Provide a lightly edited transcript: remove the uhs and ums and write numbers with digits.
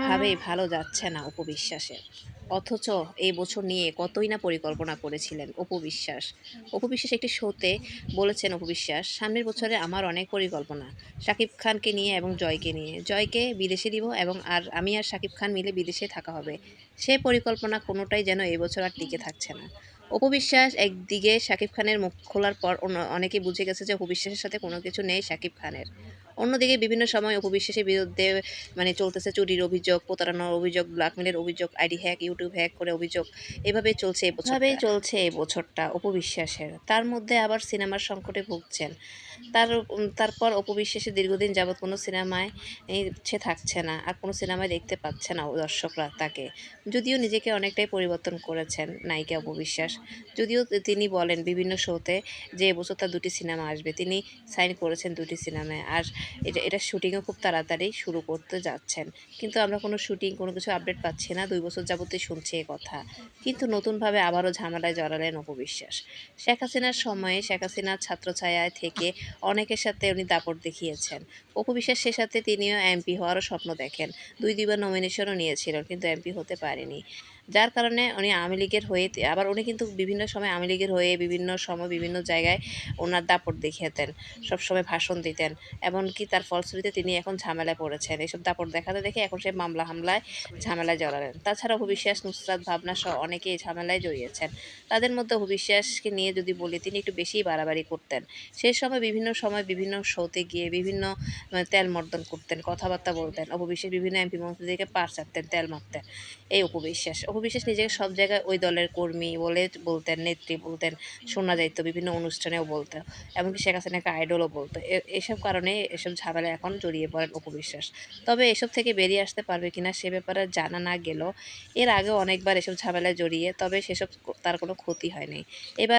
কোনোভাবেই ভালো যাচ্ছে না অপু বিশ্বাসের। অথচ এই বছর নিয়ে কতই না পরিকল্পনা করেছিলেন অপু বিশ্বাস। অপু বিশ্বাস একটি শোতে বলেছেন অপু বিশ্বাস, "সামনের বছরে আমার অনেক পরিকল্পনা। শাকিব খানকে নিয়ে এবং জয়কে নিয়ে। জয়কে বিদেশে দিব এবং আমি আর শাকিব খান মিলে বিদেশে থাকা হবে।" সে পরিকল্পনা কোনোটাই যেন এ বছর আর টিকে থাকছে না। অপু বিশ্বাস একদিকে শাকিব খানের মুখ খোলার পর অনেকে বুঝে গেছে যে অপু বিশ্বাসের সাথে কোনো কিছু নেই শাকিব খানের। অন্যদিকে বিভিন্ন সময় অপু বিশ্বাসের বিরুদ্ধে চলতেছে চুরির অভিযোগ, প্রতারণার অভিযোগ, ব্ল্যাকমেইলের অভিযোগ, আইডি হ্যাক, ইউটিউব হ্যাক করে অভিযোগ। এভাবেই চলছে এই বছরটা অপু বিশ্বাসের। তার মধ্যে আবার সিনেমার সংকটে ভুগছেন। তারপর অপু বিশ্বাসের দীর্ঘদিন যাবৎ কোনো সিনেমায় সে থাকছে না। আর কোনো সিনেমায় দেখতে পাচ্ছে না দর্শকরা তাকে। যদিও নিজেকে অনেকটাই পরিবর্তন করেছেন নায়িকা অপু বিশ্বাস। যদিও তিনি বলেন বিভিন্ন শোতে যে এবছর তার ২ টি সিনেমা আসবে। তিনি সাইন করেছেন ২ টি সিনেমায়। আর এটার শুটিংও খুব তাড়াতাড়ি শুরু করতে যাচ্ছেন। কিন্তু আমরা কোনো শুটিং কোনো কিছু আপডেট পাচ্ছি না। ২ বছর যাবতই শুনছি এ কথা। কিন্তু নতুনভাবে আবারও ঝামেলায় জড়ালেন অপু বিশ্বাস। শেখ হাসিনার সময়ে শেখ হাসিনার ছত্রছায়ায় থেকে অনেকের সাথে উনি দাপট দেখিয়েছেন। অপু বিশ্বাস সে সাথে তিনিও এমপি হওয়ারও স্বপ্ন দেখেন। ২ বার নমিনেশনও নিয়েছিলেন কিন্তু এমপি হতে পারেনি। যার কারণে উনি আওয়ামী লীগের হয়ে আবার উনি কিন্তু বিভিন্ন সময় আওয়ামী লীগের হয়ে বিভিন্ন সময় বিভিন্ন জায়গায় উনার দাপট দেখাতেন। সবসময় ভাষণ দিতেন। এমনকি তার ফলশ্রুতিতে তিনি এখন ঝামেলায় পড়েছেন। এসব দাপট দেখাতে দেখে এখন সে মামলা হামলায় ঝামেলায় জড়ালেন। তাছাড়া অপু বিশ্বাস, নুসরাত, ভাবনা সহ অনেকেই এই ঝামেলায় জড়িয়েছেন। তাদের মধ্যে অপু বিশ্বাসকে নিয়ে যদি বলি, তিনি একটু বেশিই বাড়াবাড়ি করতেন। সেই সময় বিভিন্ন শোতে গিয়ে বিভিন্ন তেলমর্দন করতেন, কথাবার্তা বলতেন। অপু বিশ্বাস বিভিন্ন এমপি মন্ত্রীদেরকে পাড় চাপতেন, তেল মারতেন। এই অপু বিশ্বাস। অপু বিশ্বাস নিজেকে সব জায়গায় ওই দলের কর্মী বলে বলতেন, নেত্রী বলতেন, শোনা যাইত বিভিন্ন অনুষ্ঠানেও বলতেন। এমনকি শেখ হাসিনাকে আইডলও বলত। এসব কারণে এসব ঝামেলায় এখন জড়িয়ে পড়েন অপু বিশ্বাস। তবে এসব থেকে বেরিয়ে আসতে পারবে কিনা সে ব্যাপারে জানা না গেলেও এর আগেও অনেকবার এসব ঝামেলায় জড়িয়ে তবে সেসব তার কোনো ক্ষতি হয়নি। এবার